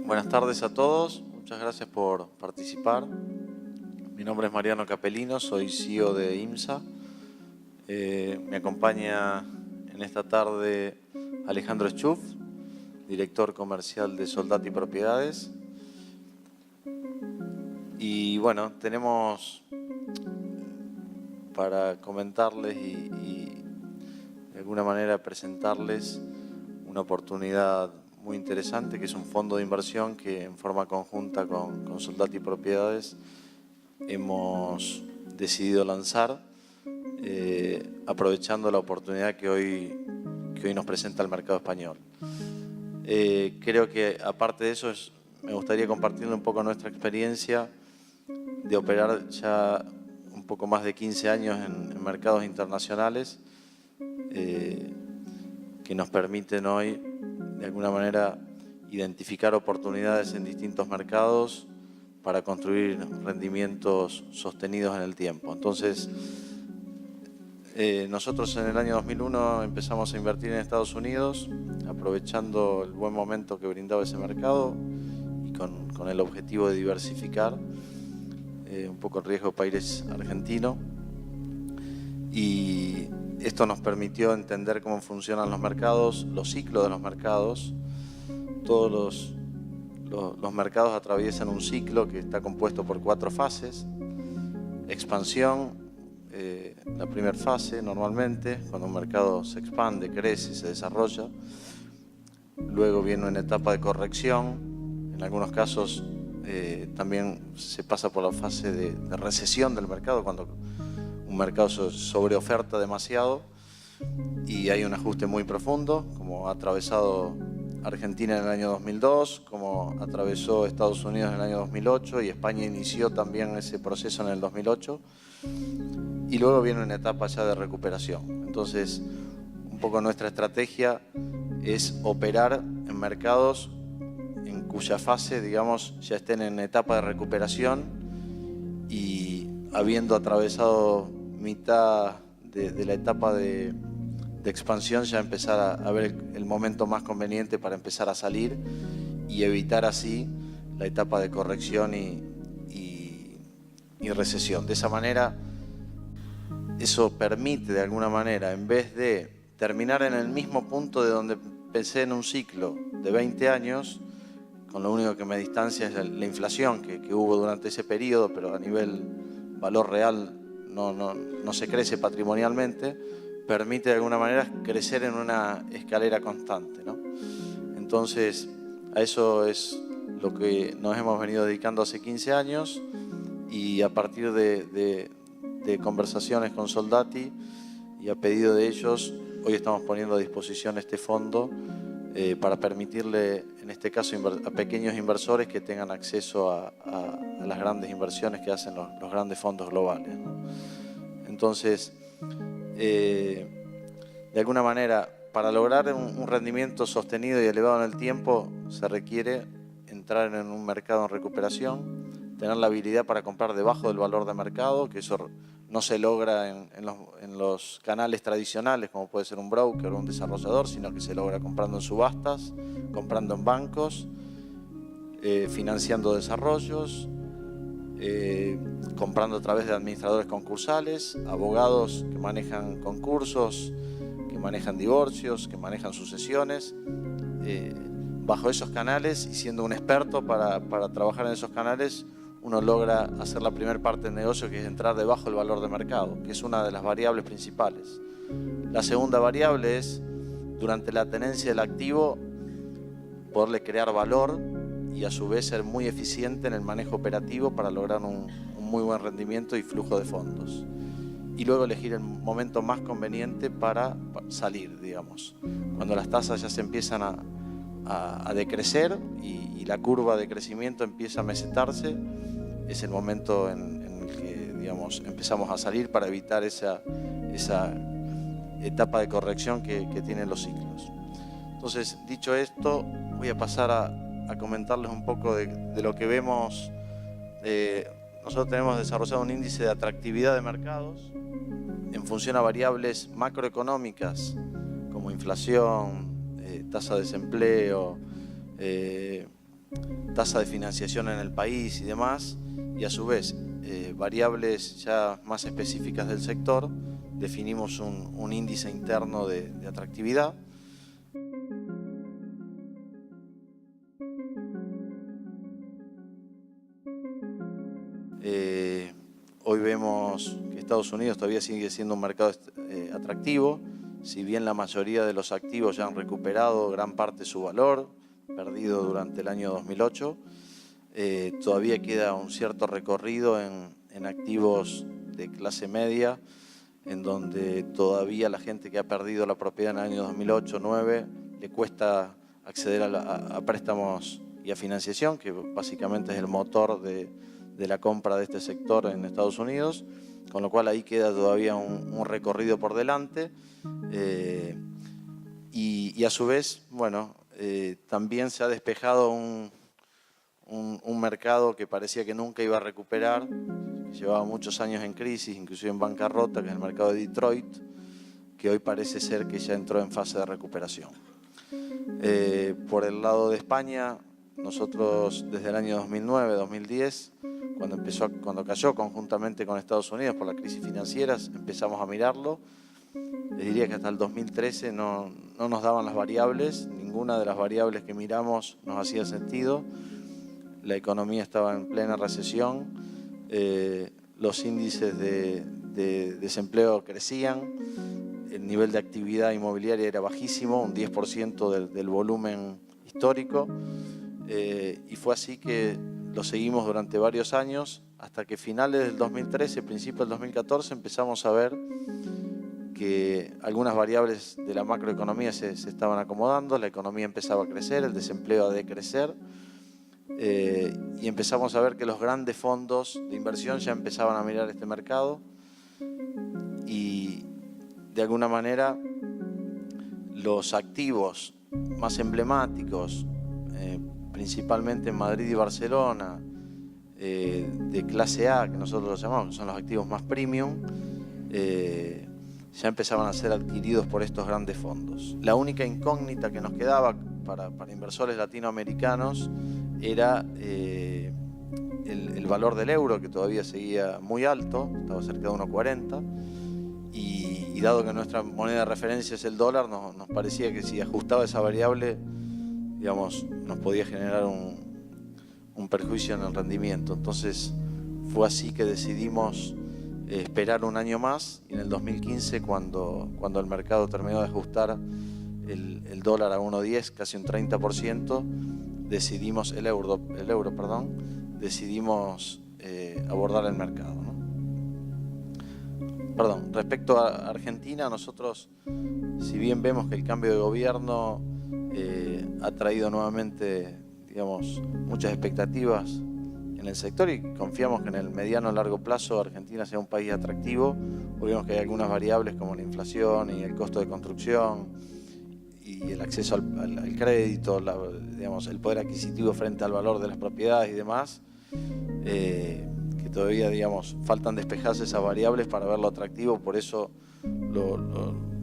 Buenas tardes a todos, muchas gracias por participar. Mi nombre es Mariano Capelino, soy CEO de IMSA. Me acompaña en esta tarde Alejandro Schuf, director comercial de Soldati Propiedades. Y bueno, tenemos para comentarles y de alguna manera presentarles una oportunidad muy interesante, que es un fondo de inversión que en forma conjunta con Soldati Propiedades hemos decidido lanzar, aprovechando la oportunidad que hoy nos presenta el mercado español. Creo que aparte de eso me gustaría compartirle un poco nuestra experiencia de operar ya un poco más de 15 años en mercados internacionales, que nos permiten hoy de alguna manera identificar oportunidades en distintos mercados para construir rendimientos sostenidos en el tiempo. Entonces, nosotros en el año 2001 empezamos a invertir en Estados Unidos, aprovechando el buen momento que brindaba ese mercado y con el objetivo de diversificar un poco el riesgo país argentino. Y esto nos permitió entender cómo funcionan los mercados, los ciclos de los mercados. Todos los mercados atraviesan un ciclo que está compuesto por 4 fases. Expansión, la primera fase normalmente, cuando un mercado se expande, crece y se desarrolla. Luego viene una etapa de corrección. En algunos casos también se pasa por la fase de recesión del mercado, cuando un mercado sobreoferta demasiado y hay un ajuste muy profundo, como ha atravesado Argentina en el año 2002, como atravesó Estados Unidos en el año 2008 y España inició también ese proceso en el 2008. Y luego viene una etapa ya de recuperación. Entonces, un poco nuestra estrategia es operar en mercados en cuya fase, digamos, ya estén en etapa de recuperación y habiendo atravesado mitad de la etapa de expansión, ya empezar a ver el momento más conveniente para empezar a salir y evitar así la etapa de corrección y recesión. De esa manera, eso permite de alguna manera, en vez de terminar en el mismo punto de donde empecé en un ciclo de 20 años, con lo único que me distancia es la inflación que hubo durante ese periodo, pero a nivel valor real no se crece patrimonialmente, permite de alguna manera crecer en una escalera constante, ¿no? Entonces, a eso es lo que nos hemos venido dedicando hace 15 años y a partir de conversaciones con Soldati y a pedido de ellos, hoy estamos poniendo a disposición este fondo para permitirle, en este caso, a pequeños inversores que tengan acceso a las grandes inversiones que hacen los grandes fondos globales, ¿no? Entonces, de alguna manera, para lograr un rendimiento sostenido y elevado en el tiempo, se requiere entrar en un mercado en recuperación, tener la habilidad para comprar debajo del valor de mercado, que eso no se logra en los canales tradicionales, como puede ser un broker o un desarrollador, sino que se logra comprando en subastas, comprando en bancos, financiando desarrollos, comprando a través de administradores concursales, abogados que manejan concursos, que manejan divorcios, que manejan sucesiones, bajo esos canales, y siendo un experto para trabajar en esos canales, uno logra hacer la primera parte del negocio, que es entrar debajo del valor de mercado, que es una de las variables principales. La segunda variable es, durante la tenencia del activo, poderle crear valor y a su vez ser muy eficiente en el manejo operativo para lograr un muy buen rendimiento y flujo de fondos. Y luego elegir el momento más conveniente para salir, digamos. Cuando las tasas ya se empiezan a decrecer y la curva de crecimiento empieza a mesetarse. Es el momento en el que, digamos, empezamos a salir para evitar esa etapa de corrección que tienen los ciclos. Entonces, dicho esto, voy a pasar a comentarles un poco de lo que vemos. Nosotros tenemos desarrollado un índice de atractividad de mercados en función a variables macroeconómicas como inflación, tasa de desempleo, tasa de financiación en el país y demás, y a su vez variables ya más específicas del sector. Definimos un índice interno de atractividad. Hoy vemos que Estados Unidos todavía sigue siendo un mercado atractivo, si bien la mayoría de los activos ya han recuperado gran parte de su valor, perdido durante el año 2008, todavía queda un cierto recorrido en activos de clase media, en donde todavía la gente que ha perdido la propiedad en el año 2008-2009 le cuesta acceder a préstamos y a financiación, que básicamente es el motor de la compra de este sector en Estados Unidos, con lo cual ahí queda todavía un recorrido por delante. Y a su vez, bueno, también se ha despejado un mercado que parecía que nunca iba a recuperar, que llevaba muchos años en crisis, inclusive en bancarrota, que es el mercado de Detroit, que hoy parece ser que ya entró en fase de recuperación. Por el lado de España, nosotros desde el año 2009-2010, cuando cayó conjuntamente con Estados Unidos por la crisis financiera, empezamos a mirarlo. Les diría que hasta el 2013 no nos daban las variables, ninguna de las variables que miramos nos hacía sentido. La economía estaba en plena recesión, los índices de desempleo crecían, el nivel de actividad inmobiliaria era bajísimo, un 10% del volumen histórico, y fue así que lo seguimos durante varios años, hasta que finales del 2013, principios del 2014, empezamos a ver que algunas variables de la macroeconomía se estaban acomodando, la economía empezaba a crecer, el desempleo a decrecer, y empezamos a ver que los grandes fondos de inversión ya empezaban a mirar este mercado y de alguna manera los activos más emblemáticos, principalmente en Madrid y Barcelona, de clase A, que nosotros los llamamos, que son los activos más premium, ya empezaban a ser adquiridos por estos grandes fondos. La única incógnita que nos quedaba para inversores latinoamericanos era el valor del euro, que todavía seguía muy alto, estaba cerca de 1,40, y dado que nuestra moneda de referencia es el dólar, nos parecía que si ajustaba esa variable, digamos, nos podía generar un perjuicio en el rendimiento. Entonces fue así que decidimos esperar un año más, y en el 2015, cuando el mercado terminó de ajustar el dólar a 1,10, casi un 30%, decidimos, el euro, decidimos abordar el mercado, ¿no? Perdón, respecto a Argentina, nosotros, si bien vemos que el cambio de gobierno ha traído nuevamente, digamos, muchas expectativas en el sector, y confiamos que en el mediano o largo plazo Argentina sea un país atractivo, hoy vemos que hay algunas variables como la inflación y el costo de construcción y el acceso al crédito, digamos, el poder adquisitivo frente al valor de las propiedades y demás, que todavía, digamos, faltan despejarse esas variables para verlo atractivo. Por eso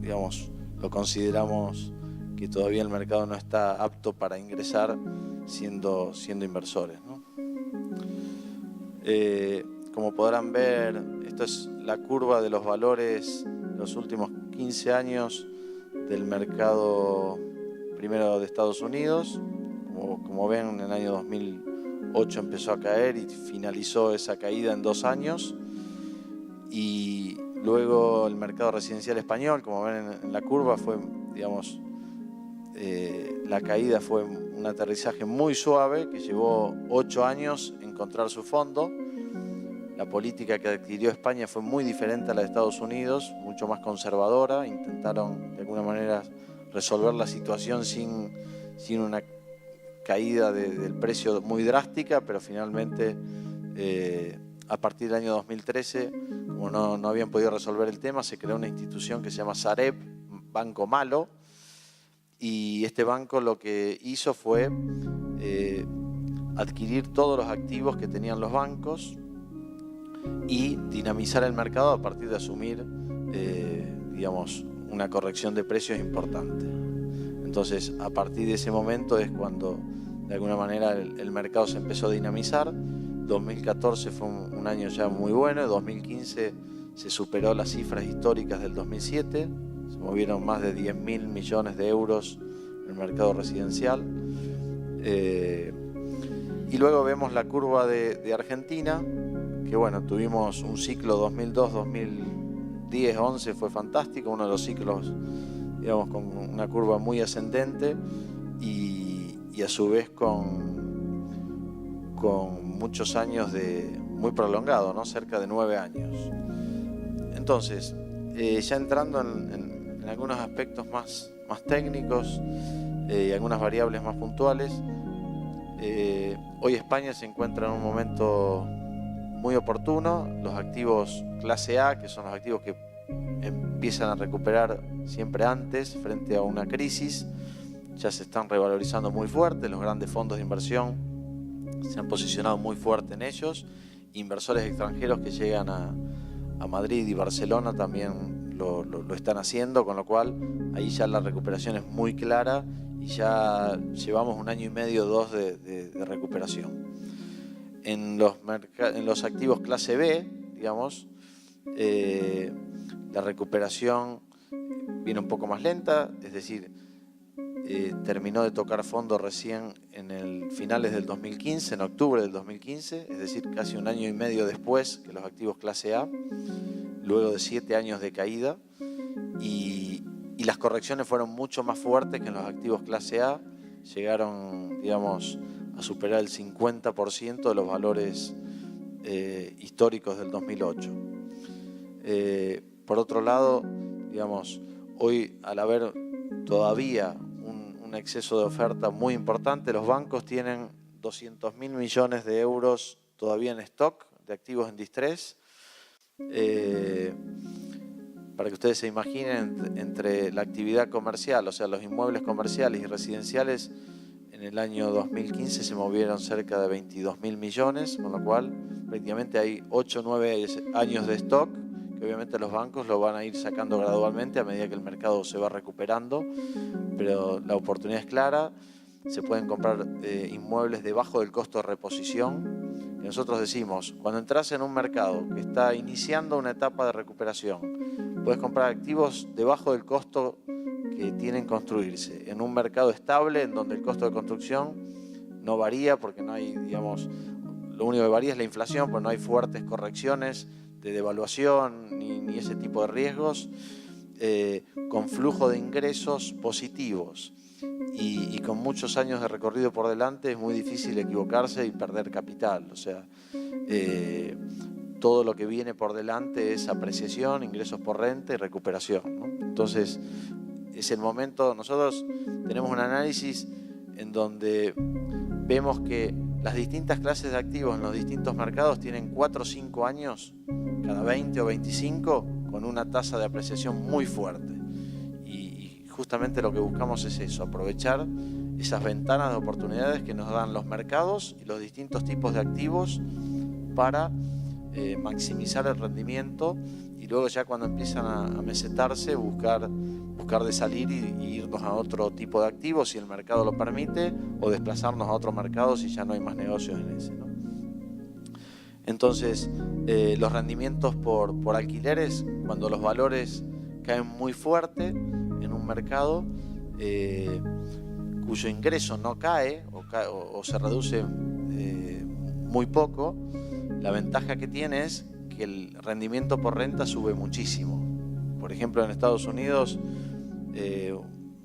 digamos, lo consideramos que todavía el mercado no está apto para ingresar siendo inversores, ¿no? Como podrán ver, esta es la curva de los valores de los últimos 15 años del mercado primero de Estados Unidos. Como ven, en el año 2008 empezó a caer y finalizó esa caída en 2 años. Y luego el mercado residencial español, como ven en la curva, fue, digamos, la caída fue un aterrizaje muy suave que llevó 8 años encontrar su fondo. La política que adquirió España fue muy diferente a la de Estados Unidos, mucho más conservadora. Intentaron de alguna manera resolver la situación sin sin una caída del precio muy drástica, pero finalmente a partir del año 2013, como no habían podido resolver el tema, se creó una institución que se llama Sareb, Banco Malo, y este banco lo que hizo fue adquirir todos los activos que tenían los bancos y dinamizar el mercado a partir de asumir, digamos, una corrección de precios importante. Entonces, a partir de ese momento es cuando, de alguna manera, el mercado se empezó a dinamizar. 2014 fue un año ya muy bueno, 2015 se superó las cifras históricas del 2007, se movieron más de 10.000 millones de euros en el mercado residencial. Y luego vemos la curva de Argentina, que bueno, tuvimos un ciclo 2002, 2010, 11 fue fantástico, uno de los ciclos, digamos, con una curva muy ascendente y a su vez con muchos años muy prolongado, ¿no? Cerca de 9 años. Entonces, ya entrando en algunos aspectos más técnicos y algunas variables más puntuales, hoy España se encuentra en un momento muy oportuno. Los activos clase A, que son los activos que empiezan a recuperar siempre antes frente a una crisis, ya se están revalorizando muy fuerte. Los grandes fondos de inversión se han posicionado muy fuerte en ellos. Inversores extranjeros que llegan a Madrid y Barcelona también lo están haciendo, con lo cual ahí ya la recuperación es muy clara y ya llevamos 1 año y medio, 2 de recuperación. En los activos clase B, digamos, la recuperación viene un poco más lenta, es decir, terminó de tocar fondo recién en finales del 2015, en octubre del 2015, es decir, casi 1 año y medio después que los activos clase A, luego de 7 años de caída, y las correcciones fueron mucho más fuertes que en los activos clase A, llegaron, digamos, a superar el 50% de los valores históricos del 2008. Por otro lado, digamos, hoy al haber todavía un exceso de oferta muy importante, los bancos tienen 200.000 millones de euros todavía en stock de activos en distrés. Para que ustedes se imaginen, entre la actividad comercial, o sea, los inmuebles comerciales y residenciales, en el año 2015 se movieron cerca de 22.000 millones, con lo cual prácticamente hay 8 o 9 años de stock, que obviamente los bancos lo van a ir sacando gradualmente a medida que el mercado se va recuperando, pero la oportunidad es clara. Se pueden comprar inmuebles debajo del costo de reposición. Y nosotros decimos, cuando entras en un mercado que está iniciando una etapa de recuperación, puedes comprar activos debajo del costo que tienen que construirse, en un mercado estable en donde el costo de construcción no varía porque no hay, digamos, lo único que varía es la inflación, pues no hay fuertes correcciones de devaluación ni ese tipo de riesgos, con flujo de ingresos positivos y con muchos años de recorrido por delante. Es muy difícil equivocarse y perder capital. O sea, todo lo que viene por delante es apreciación, ingresos por renta y recuperación, ¿no? Entonces, es el momento. Nosotros tenemos un análisis en donde vemos que las distintas clases de activos en los distintos mercados tienen 4 o 5 años, cada 20 o 25, con una tasa de apreciación muy fuerte. Y justamente lo que buscamos es eso, aprovechar esas ventanas de oportunidades que nos dan los mercados y los distintos tipos de activos para maximizar el rendimiento, y luego ya cuando empiezan a mesetarse buscar de salir y irnos a otro tipo de activos si el mercado lo permite, o desplazarnos a otro mercado si ya no hay más negocios en ese, ¿no? Entonces, los rendimientos por alquileres, cuando los valores caen muy fuerte en un mercado cuyo ingreso no cae o se reduce muy poco, la ventaja que tiene es que el rendimiento por renta sube muchísimo. Por ejemplo, en Estados Unidos,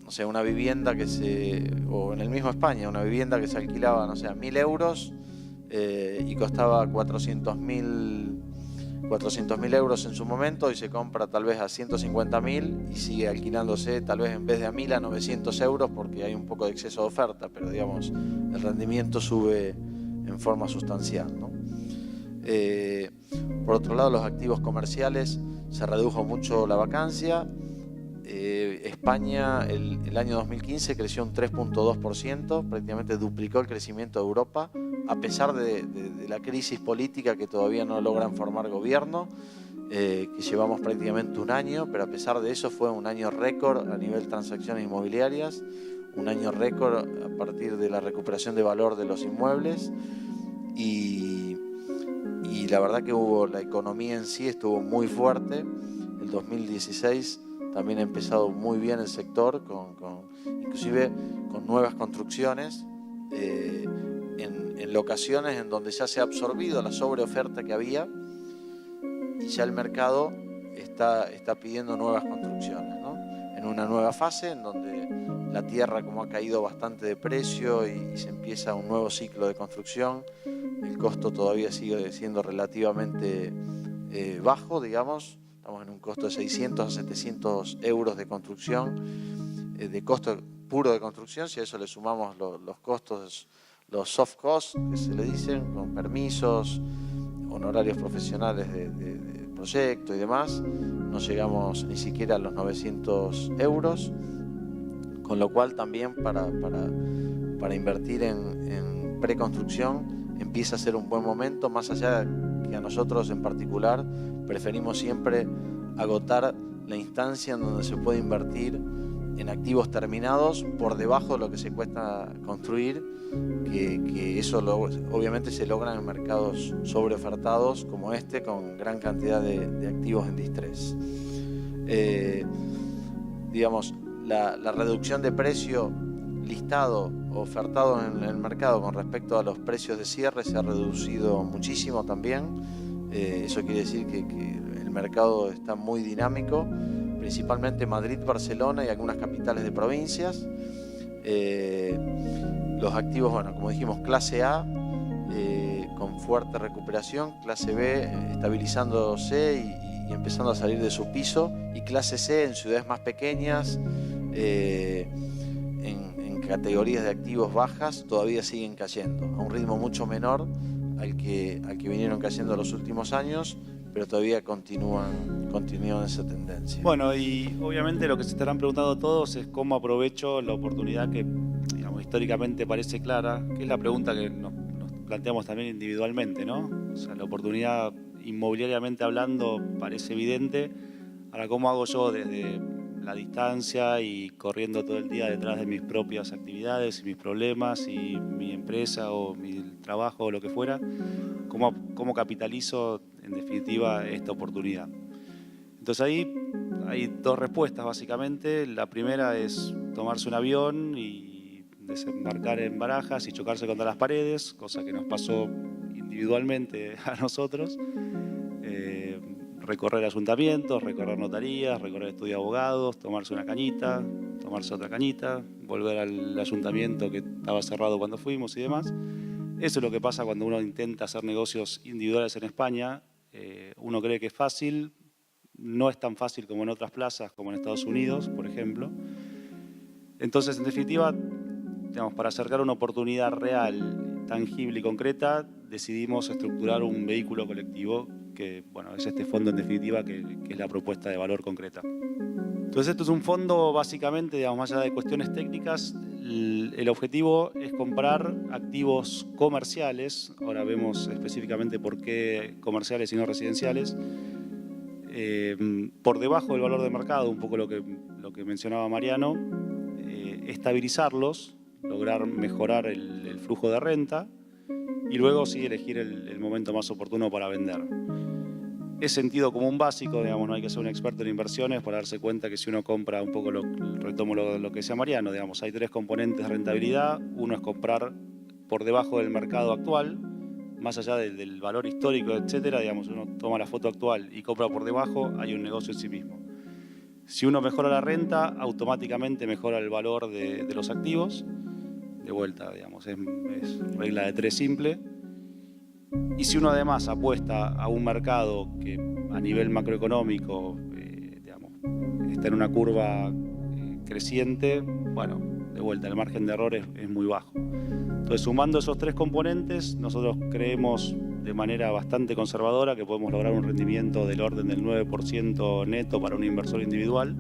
no sé, una vivienda o en el mismo España, una vivienda que se alquilaba, no sé, a 1.000 euros y costaba 400.000 400.000 euros en su momento y se compra tal vez a 150.000 y sigue alquilándose tal vez en vez de a 1.000 a 900 euros porque hay un poco de exceso de oferta, pero digamos el rendimiento sube en forma sustancial, ¿no? Por otro lado, los activos comerciales se redujo mucho la vacancia. España el año 2015 creció un 3.2%, prácticamente duplicó el crecimiento de Europa, a pesar de la crisis política que todavía no logran formar gobierno, que llevamos prácticamente un año, pero a pesar de eso fue un año récord a nivel de transacciones inmobiliarias, un año récord a partir de la recuperación de valor de los inmuebles y la verdad que la economía en sí estuvo muy fuerte. El 2016 también ha empezado muy bien el sector, inclusive con nuevas construcciones, en locaciones en donde ya se ha absorbido la sobreoferta que había y ya el mercado está pidiendo nuevas construcciones, ¿no? En una nueva fase en donde la tierra, como ha caído bastante de precio y se empieza un nuevo ciclo de construcción, el costo todavía sigue siendo relativamente bajo, digamos. Estamos en un costo de 600 a 700 euros de construcción, de costo puro de construcción. Si a eso le sumamos los costos, los soft costs, que se le dicen, con permisos, honorarios profesionales de proyecto y demás, no llegamos ni siquiera a los 900 euros, con lo cual también para invertir en preconstrucción empieza a ser un buen momento, más allá de que a nosotros en particular preferimos siempre agotar la instancia en donde se puede invertir en activos terminados por debajo de lo que se cuesta construir, que eso obviamente se logra en mercados sobreofertados como este, con gran cantidad de activos en distrés. Digamos, la reducción de precio listado o ofertado en el mercado con respecto a los precios de cierre se ha reducido muchísimo también. Eso quiere decir que el mercado está muy dinámico, principalmente Madrid, Barcelona y algunas capitales de provincias. Los activos, bueno, como dijimos, clase A con fuerte recuperación, clase B estabilizándose y empezando a salir de su piso, y clase C en ciudades más pequeñas, en categorías de activos bajas, todavía siguen cayendo a un ritmo mucho menor al que vinieron cayendo los últimos años, pero todavía continúan esa tendencia. Bueno, y obviamente lo que se estarán preguntando todos es cómo aprovecho la oportunidad que, digamos, históricamente parece clara, que es la pregunta que nos planteamos también individualmente, ¿no? O sea, la oportunidad inmobiliariamente hablando parece evidente. Ahora, ¿cómo hago yo desde la distancia y corriendo todo el día detrás de mis propias actividades y mis problemas y mi empresa o mi trabajo o lo que fuera? ¿Cómo capitalizo en definitiva esta oportunidad? Entonces ahí hay dos respuestas básicamente. La primera es tomarse un avión y desembarcar en Barajas y chocarse contra las paredes, cosa que nos pasó individualmente a nosotros. Recorrer ayuntamientos, recorrer notarías, recorrer estudio de abogados, tomarse una cañita, tomarse otra cañita, volver al ayuntamiento que estaba cerrado cuando fuimos y demás. Eso es lo que pasa cuando uno intenta hacer negocios individuales en España. Uno cree que es fácil, no es tan fácil como en otras plazas, como en Estados Unidos, por ejemplo. Entonces, en definitiva, digamos, para acercar una oportunidad real, tangible y concreta, decidimos estructurar un vehículo colectivo que, bueno, es este fondo en definitiva que es la propuesta de valor concreta. Entonces esto es un fondo básicamente, digamos, más allá de cuestiones técnicas, el objetivo es comprar activos comerciales, ahora vemos específicamente por qué comerciales y no residenciales, por debajo del valor de mercado, un poco lo que mencionaba Mariano, estabilizarlos, lograr mejorar el flujo de renta y luego sí elegir el momento más oportuno para vender. Es sentido común básico, digamos, no hay que ser un experto en inversiones para darse cuenta que si uno compra un poco, retomo lo que decía Mariano, digamos, hay tres componentes de rentabilidad. Uno es comprar por debajo del mercado actual, más allá del valor histórico, etcétera, digamos, uno toma la foto actual y compra por debajo, hay un negocio en sí mismo. Si uno mejora la renta, automáticamente mejora el valor de los activos. De vuelta, digamos, es regla de tres simple. Y si uno además apuesta a un mercado que a nivel macroeconómico está en una curva creciente, bueno, de vuelta, el margen de error es muy bajo. Entonces, sumando esos tres componentes, nosotros creemos de manera bastante conservadora que podemos lograr un rendimiento del orden del 9% neto para un inversor individual.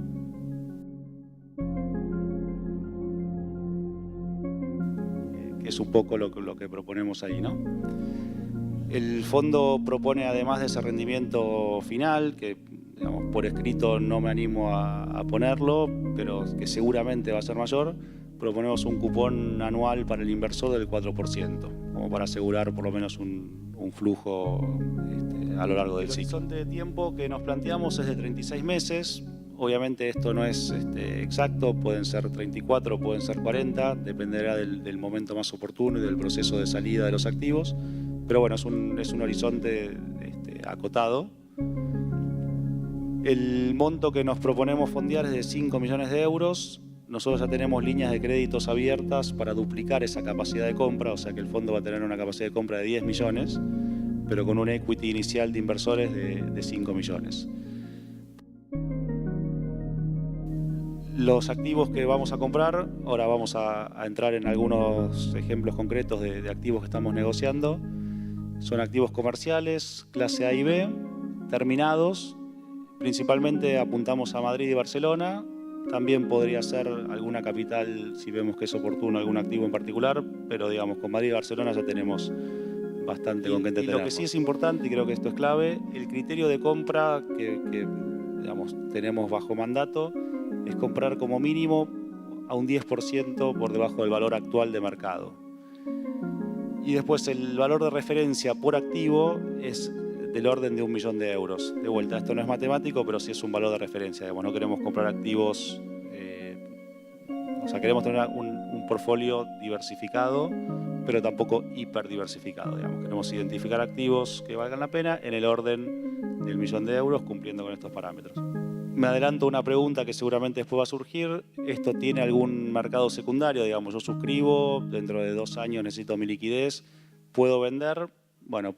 Que es un poco lo que proponemos ahí, ¿no? El fondo propone, además de ese rendimiento final, que digamos, por escrito no me animo a ponerlo, pero que seguramente va a ser mayor, proponemos un cupón anual para el inversor del 4%, como para asegurar por lo menos un flujo a lo largo del ciclo. El horizonte de tiempo que nos planteamos es de 36 meses. Obviamente esto no es exacto, pueden ser 34, pueden ser 40, dependerá del momento más oportuno y del proceso de salida de los activos. Pero bueno, es un horizonte acotado. El monto que nos proponemos fondear es de 5 millones de euros. Nosotros ya tenemos líneas de créditos abiertas para duplicar esa capacidad de compra, o sea que el fondo va a tener una capacidad de compra de 10 millones, pero con un equity inicial de inversores de 5 millones. Los activos que vamos a comprar, ahora vamos a entrar en algunos ejemplos concretos de activos que estamos negociando. Son activos comerciales, clase A y B, terminados. Principalmente apuntamos a Madrid y Barcelona. También podría ser alguna capital, si vemos que es oportuno, algún activo en particular, pero digamos, con Madrid y Barcelona ya tenemos bastante con qué entretenernos. Lo que sí es importante, y creo que esto es clave, el criterio de compra que digamos, tenemos bajo mandato es comprar como mínimo a un 10% por debajo del valor actual de mercado. Y después el valor de referencia por activo es del orden de 1 millón de euros. De vuelta, esto no es matemático, pero sí es un valor de referencia. Digamos, no queremos comprar activos, o sea, queremos tener un portfolio diversificado, pero tampoco hiperdiversificado. Digamos, queremos identificar activos que valgan la pena en el orden del 1 millón de euros, cumpliendo con estos parámetros. Me adelanto una pregunta que seguramente después va a surgir. ¿Esto tiene algún mercado secundario? Digamos, yo suscribo, dentro de 2 años necesito mi liquidez, ¿puedo vender? Bueno,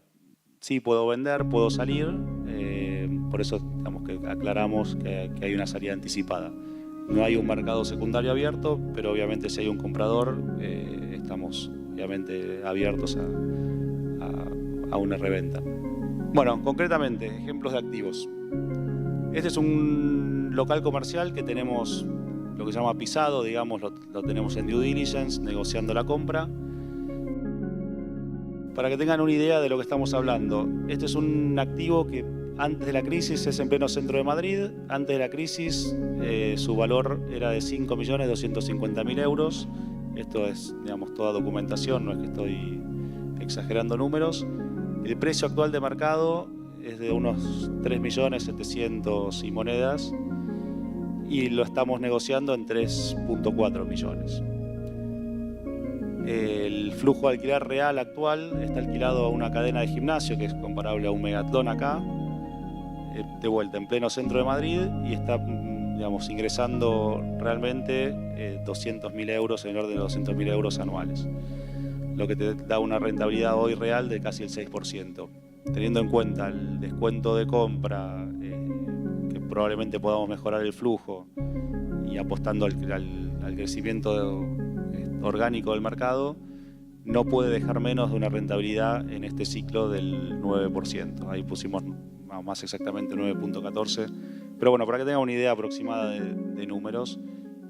sí puedo vender, puedo salir. Por eso digamos que aclaramos que hay una salida anticipada. No hay un mercado secundario abierto, pero obviamente si hay un comprador, estamos obviamente abiertos a una reventa. Bueno, concretamente, ejemplos de activos. Este es un local comercial que tenemos lo que se llama pisado, digamos, lo tenemos en due diligence, negociando la compra. Para que tengan una idea de lo que estamos hablando, este es un activo que antes de la crisis es en pleno centro de Madrid. Antes de la crisis su valor era de 5.250.000 euros. Esto es, digamos, toda documentación, no es que estoy exagerando números. El precio actual de mercado es de unos 3.700.000 y monedas y lo estamos negociando en 3.4 millones. El flujo de alquiler real actual está alquilado a una cadena de gimnasio que es comparable a un Megatlón acá, de vuelta en pleno centro de Madrid, y está, digamos, ingresando realmente 200.000 euros, en el orden de 200.000 euros anuales, lo que te da una rentabilidad hoy real de casi el 6%. Teniendo en cuenta el descuento de compra, que probablemente podamos mejorar el flujo, y apostando al crecimiento orgánico del mercado, no puede dejar menos de una rentabilidad en este ciclo del 9%. Ahí pusimos más exactamente 9.14. Pero bueno, para que tengan una idea aproximada de números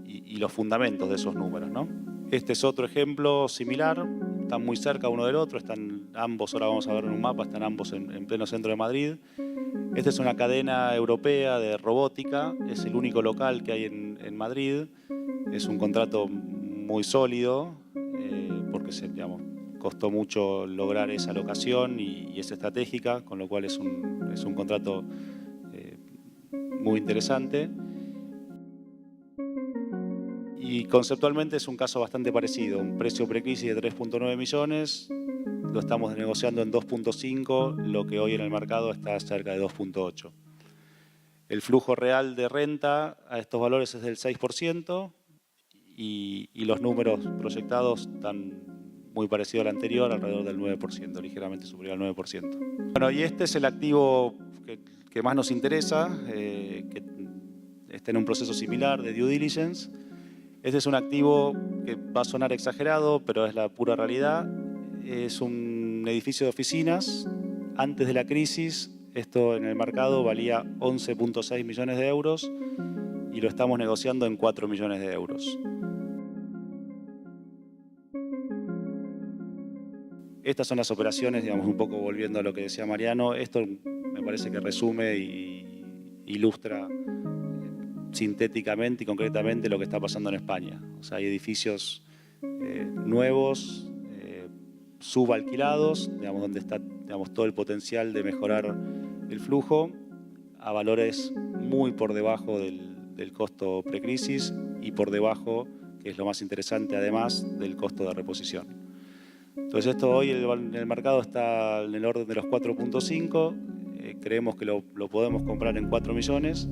y los fundamentos de esos números, ¿no? Este es otro ejemplo similar. Están muy cerca uno del otro, están ambos, ahora vamos a ver en un mapa, están ambos en pleno centro de Madrid. Esta es una cadena europea de robótica, es el único local que hay en Madrid. Es un contrato muy sólido, porque digamos, costó mucho lograr esa locación y es estratégica, con lo cual es un contrato muy interesante. Y conceptualmente es un caso bastante parecido, un precio precrisis de 3.9 millones, lo estamos negociando en 2.5, lo que hoy en el mercado está cerca de 2.8. El flujo real de renta a estos valores es del 6% y los números proyectados están muy parecido al anterior, alrededor del 9%, ligeramente superior al 9%. Bueno, y este es el activo que más nos interesa, que está en un proceso similar de due diligence. Este es un activo que va a sonar exagerado, pero es la pura realidad. Es un edificio de oficinas. Antes de la crisis, esto en el mercado valía 11,6 millones de euros y lo estamos negociando en 4 millones de euros. Estas son las operaciones, digamos, un poco volviendo a lo que decía Mariano. Esto me parece que resume y ilustra sintéticamente y concretamente lo que está pasando en España. O sea, hay edificios nuevos, subalquilados, digamos, donde está, digamos, todo el potencial de mejorar el flujo a valores muy por debajo del costo precrisis y por debajo, que es lo más interesante además, del costo de reposición. Entonces esto hoy en el mercado está en el orden de los 4,5, creemos que lo podemos comprar en 4 millones,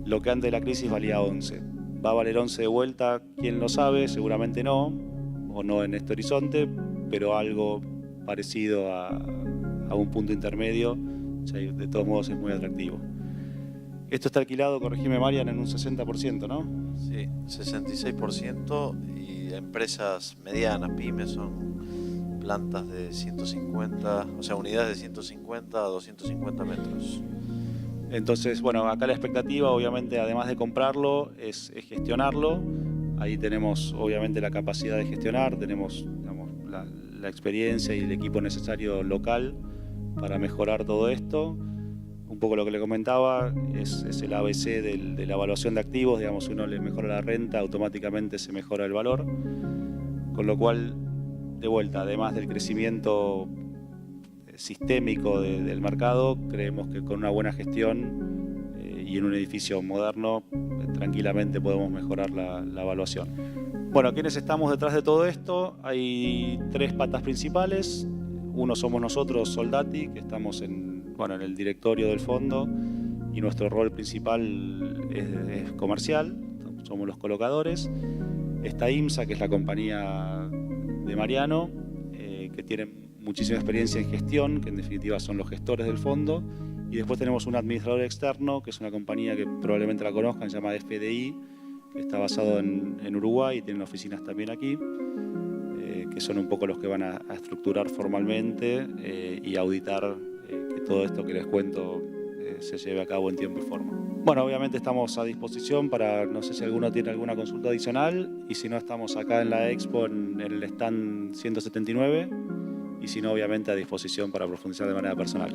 lo que antes de la crisis valía 11. ¿Va a valer 11 de vuelta? ¿Quién lo sabe? Seguramente no, o no en este horizonte, pero algo parecido a un punto intermedio, o sea, de todos modos es muy atractivo. Esto está alquilado, corregime Marian, en un 60%, ¿no? Sí, 66%, y empresas medianas, pymes, son plantas de 150, o sea, unidades de 150 a 250 metros. Entonces, bueno, acá la expectativa, obviamente, además de comprarlo, es gestionarlo. Ahí tenemos, obviamente, la capacidad de gestionar, tenemos, digamos, la experiencia y el equipo necesario local para mejorar todo esto. Un poco lo que le comentaba es el ABC de la evaluación de activos, digamos, si uno le mejora la renta, automáticamente se mejora el valor, con lo cual, de vuelta, además del crecimiento sistémico del mercado, creemos que con una buena gestión y en un edificio moderno, tranquilamente podemos mejorar la evaluación. Bueno, ¿quiénes estamos detrás de todo esto? Hay 3 patas principales. Uno somos nosotros, Soldati, que estamos en el directorio del fondo, y nuestro rol principal es comercial, somos los colocadores. Está IMSA, que es la compañía de Mariano, que tiene muchísima experiencia en gestión, que en definitiva son los gestores del fondo. Y después tenemos un administrador externo, que es una compañía que probablemente la conozcan, se llama FDI, que está basado en Uruguay y tienen oficinas también aquí, que son un poco los que van a estructurar formalmente y auditar que todo esto que les cuento se lleve a cabo en tiempo y forma. Bueno, obviamente estamos a disposición para, no sé si alguno tiene alguna consulta adicional, y si no, estamos acá en la Expo, en el stand 179, y si no, obviamente a disposición para profundizar de manera personal.